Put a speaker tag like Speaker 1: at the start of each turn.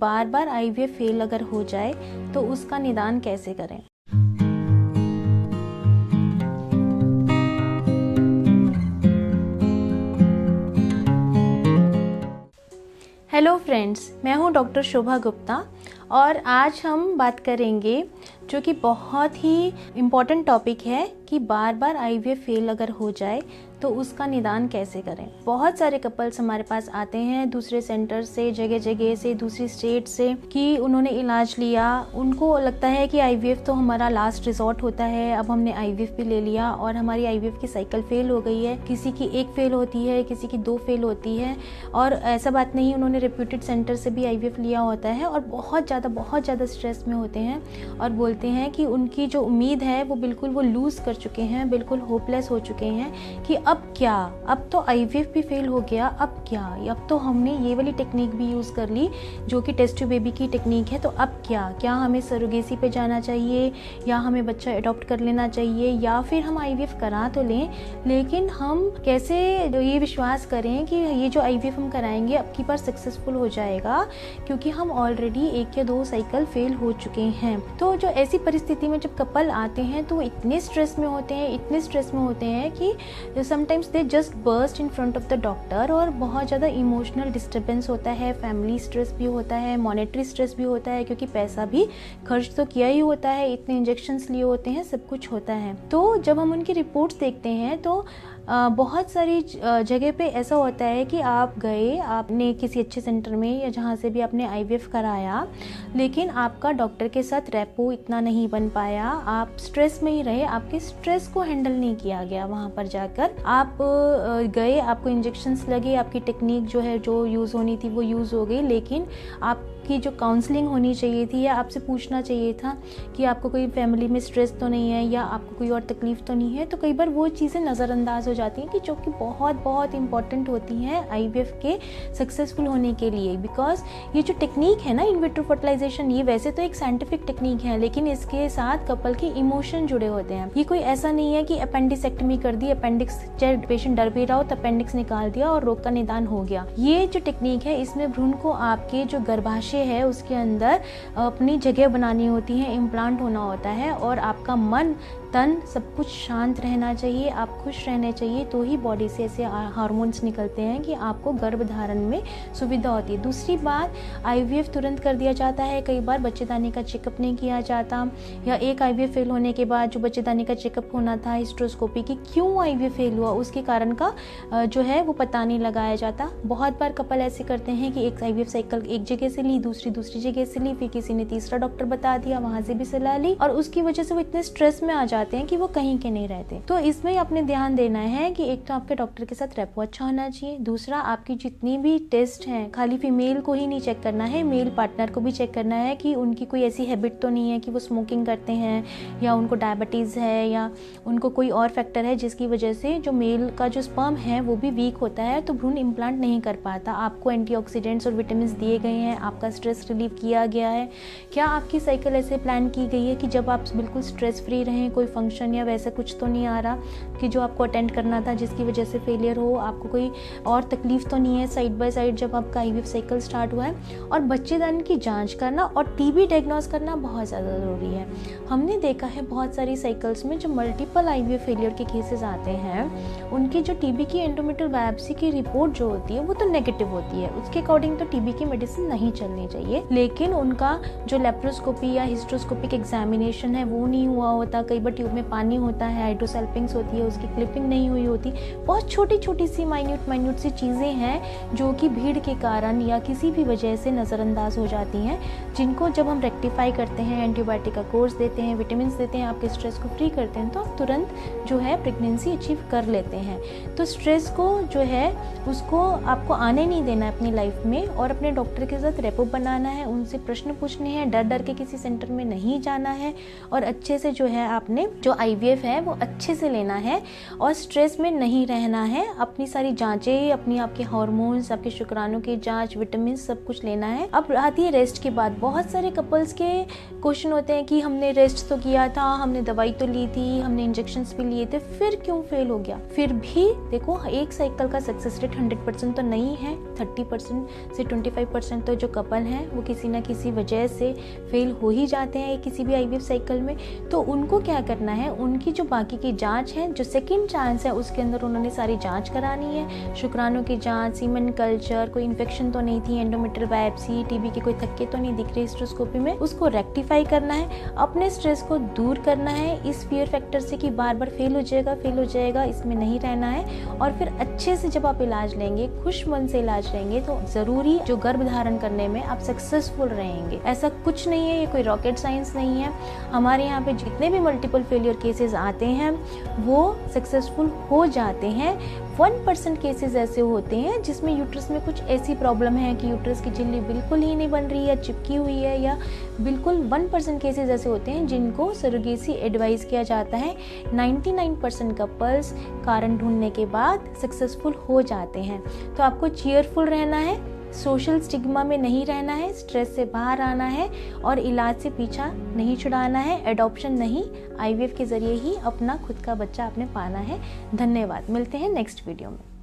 Speaker 1: बार बार IVF fail अगर हो जाए तो उसका निदान कैसे करें। हेलो फ्रेंड्स, मैं हूं डॉक्टर शोभा गुप्ता और आज हम बात करेंगे जो कि बहुत ही इम्पॉर्टेंट टॉपिक है कि बार बार आईवीएफ फेल अगर हो जाए तो उसका निदान कैसे करें। बहुत सारे कपल्स हमारे पास आते हैं दूसरे सेंटर से, जगह जगह से, दूसरी स्टेट से, कि उन्होंने इलाज लिया, उनको लगता है कि आईवीएफ तो हमारा लास्ट रिजॉर्ट होता है, अब हमने आईवीएफ भी ले लिया और हमारी आईवीएफ की साइकिल फेल हो गई है। किसी की एक फेल होती है, किसी की 2 फेल होती है और ऐसा बात नहीं, उन्होंने रेप्यूटेड सेंटर से भी आईवीएफ लिया होता है और बहुत ज़्यादा स्ट्रेस में होते हैं और बोलते हैं कि उनकी जो उम्मीद है वो बिल्कुल वो लूज़ कर चुके हैं, बिल्कुल होपलेस हो चुके हैं कि अब क्या, अब तो आईवीएफ भी फेल हो गया, अब क्या, अब तो हमने ये वाली टेक्निक भी यूज़ कर ली जो कि टेस्ट ट्यूब बेबी की टेक्निक है, तो अब क्या हमें सरोगेसी पे जाना चाहिए या हमें बच्चा अडॉप्ट कर लेना चाहिए या फिर हम आईवीएफ करा तो लें, लेकिन हम कैसे ये विश्वास करें कि ये जो आईवीएफ हम कराएंगे अब की बार सक्सेसफुल हो जाएगा, क्योंकि हम ऑलरेडी 1 या 2 साइकिल फेल हो चुके हैं। तो जो ऐसी परिस्थिति में जब कपल आते हैं तो वो इतने स्ट्रेस में होते हैं कि sometimes they just burst in front of the doctor और बहुत ज़्यादा इमोशनल डिस्टर्बेंस होता है, फैमिली स्ट्रेस भी होता है, मॉनेटरी स्ट्रेस भी होता है, क्योंकि पैसा भी खर्च तो किया ही होता है, इतने इंजेक्शंस लिए होते हैं, सब कुछ होता है। तो जब हम उनकी रिपोर्ट्स देखते हैं तो बहुत सारी जगह पे ऐसा होता है कि आप गए, आपने किसी अच्छे सेंटर में या जहाँ से भी आपने आईवीएफ कराया, लेकिन आपका डॉक्टर के साथ रेपो इतना नहीं बन पाया, आप स्ट्रेस में ही रहे, आपके स्ट्रेस को हैंडल नहीं किया गया। वहाँ पर जाकर आप गए, आपको इंजेक्शंस लगे, आपकी टेक्निक जो है जो यूज़ होनी थी वो यूज़ हो गई, लेकिन आपकी जो काउंसलिंग होनी चाहिए थी या आपसे पूछना चाहिए था कि आपको कोई फैमिली में स्ट्रेस तो नहीं है या आपको कोई और तकलीफ तो नहीं है, तो कई बार वो चीज़ें नज़रअंदाज हो जाती हैं कि जो कि बहुत इंपॉर्टेंट होती हैं आईवीएफ के सक्सेसफुल होने के लिए। बिकॉज ये जो टेक्निक है ना इन विट्रो फर्टिलाइजेशन, ये वैसे तो एक साइंटिफिक टेक्निक है, लेकिन इसके साथ कपल के इमोशन जुड़े होते हैं। ये कोई ऐसा नहीं है कि अपेंडिसेक्टमी कर दी, अपेंडिक्स पेशेंट डर भी रहा हो तो अपेंडिक्स निकाल दिया और रोग का निदान हो गया। ये जो टेक्निक है इसमें भ्रूण को आपके जो गर्भाशय है उसके अंदर अपनी जगह बनानी होती है, इम्प्लांट होना होता है और आपका मन तन सब कुछ शांत रहना चाहिए, आप खुश रहने चाहिए, तो ही बॉडी से ऐसे हार्मोन्स निकलते हैं कि आपको गर्भधारण में सुविधा होती है। दूसरी बात, आईवीएफ तुरंत कर दिया जाता है, कई बार बच्चेदानी का चेकअप नहीं किया जाता, या एक आईवीएफ फेल होने के बाद जो बच्चेदानी का चेकअप होना था हिस्ट्रोस्कोपी की, क्यों आईवीएफ फेल हुआ उसके कारण का जो है वो पता नहीं लगाया जाता। बहुत बार कपल ऐसे करते हैं कि एक आईवीएफ साइकिल एक जगह से ली, दूसरी जगह से ली, फिर किसी ने तीसरा डॉक्टर बता दिया, वहां से भी सलाह ली और उसकी वजह से वो इतने स्ट्रेस में आ जाते हैं कि वो कहीं के नहीं रहते। तो इसमें अपने ध्यान देना है कि एक तो आपके डॉक्टर के साथ रेपो अच्छा होना चाहिए, दूसरा आपकी जितनी भी टेस्ट हैं खाली फीमेल को ही नहीं चेक करना है, मेल पार्टनर को भी चेक करना है कि उनकी कोई ऐसी हैबिट तो नहीं है कि वो स्मोकिंग करते हैं या उनको डायबिटीज है या उनको कोई और फैक्टर है जिसकी वजह से जो मेल का जो स्पर्म है वो भी वीक होता है, तो भ्रूण इम्प्लांट नहीं कर पाता। आपको एंटीऑक्सीडेंट्स और विटामिन दिए गए हैं, आपका स्ट्रेस रिलीव किया गया है। क्या आपकी साइकिल ऐसे प्लान की गई है कि जब आप बिल्कुल स्ट्रेस फ्री रहें, कोई फंक्शन या वैसा कुछ तो नहीं आ रहा कि जो आपको अटेंड करना था जिसकी वजह से फेलियर हो, आपको कोई और तकलीफ तो नहीं है साइड बाय साइड जब आपका आईवीएफ साइकिल स्टार्ट हुआ है। और बच्चेदानी की जांच करना और टीबी डायग्नोस करना बहुत ज़्यादा ज़रूरी है। हमने देखा है बहुत सारी साइकिल्स में जो मल्टीपल आईवीएफ फेलियर के केसेस आते हैं, उनकी जो टीबी की एंडोमेट्रियल बायोप्सी की रिपोर्ट जो होती है वो तो नेगेटिव होती है, उसके अकॉर्डिंग तो टीबी की मेडिसिन नहीं चलनी चाहिए, लेकिन उनका जो लेप्रोस्कोपी या हिस्ट्रोस्कोपिक एग्जामिनेशन है वो नहीं हुआ होता। कई बार ट्यूब में पानी होता है, हाइड्रोसेल्पिंग्स होती है, उसकी क्लिपिंग नहीं हुई होती। बहुत छोटी सी माइन्यूट सी चीज़ें हैं जो कि भीड़ के कारण या किसी भी वजह से नज़रअंदाज हो जाती हैं, जिनको जब हम रेक्टिफाई करते हैं, एंटीबायोटिक का कोर्स देते हैं, विटामिन देते हैं, आपके स्ट्रेस को फ्री करते हैं, तो आप तुरंत जो है प्रेगनेंसी अचीव कर लेते हैं। तो स्ट्रेस को जो है उसको आपको आने नहीं देना है अपनी लाइफ में और अपने डॉक्टर के साथ रेपो बनाना है, उनसे प्रश्न पूछने हैं, डर के किसी सेंटर में नहीं जाना है और अच्छे से जो है आपने में जो IVF है वो अच्छे से लेना है और स्ट्रेस में नहीं रहना है। अपनी सारी जांचें, अपनी आपके हार्मोन्स, आपके शुक्राणु की जांच, विटामिन सब कुछ लेना है। अब आती है रेस्ट की बात। बहुत सारे कपल्स के क्वेश्चन होते हैं कि हमने रेस्ट तो किया था, हमने दवाई तो ली थी, हमने इंजेक्शंस भी लिए थे, फिर क्यों फेल हो गया। फिर भी देखो, एक साइकिल का सक्सेस रेट 100% तो नहीं है। 30% से 25% तो जो कपल हैं वो किसी ना किसी वजह से फेल हो ही जाते हैं किसी भी IVF साइकिल में। तो उनको क्या करना है, उनकी जो बाकी की जांच है, जो सेकंड चांस है, उसके अंदर उन्होंने सारी जांच करानी है। शुक्राणु की जांच, सीमन कल्चर, कोई इन्फेक्शन तो नहीं थी, एंडोमेट्रियल बायोप्सी, TB के कोई थक्के तो नहीं दिख रहे हिस्ट्रोस्कोपी में, उसको रेक्टिफाई करना है। अपने स्ट्रेस को दूर करना है इस फियर फैक्टर से कि बार बार फेल हो जाएगा, इसमें नहीं रहना है। और फिर अच्छे से जब आप इलाज लेंगे, खुश मन से इलाज लेंगे, तो जरूरी जो गर्भ धारण करने में आप सक्सेसफुल रहेंगे। ऐसा कुछ नहीं है, ये कोई रॉकेट साइंस नहीं है। हमारे यहाँ पे जितने भी मल्टीपल फेलियर केसेस आते हैं वो सक्सेसफुल हो जाते हैं। 1% केसेस ऐसे होते हैं जिसमें यूट्रस में कुछ ऐसी प्रॉब्लम है कि यूट्रस की झिल्ली बिल्कुल ही नहीं बन रही है, चिपकी हुई है, या बिल्कुल 1% केसेस ऐसे होते हैं जिनको सरोगेसी एडवाइस किया जाता है। 99% कपल्स कारण ढूंढने के बाद सक्सेसफुल हो जाते हैं। तो आपको चीयरफुल रहना है, सोशल स्टिग्मा में नहीं रहना है, स्ट्रेस से बाहर आना है और इलाज से पीछा नहीं छुड़ाना है। एडॉप्शन नहीं, IVF के जरिए ही अपना खुद का बच्चा आपने पाना है। धन्यवाद। मिलते हैं नेक्स्ट वीडियो में।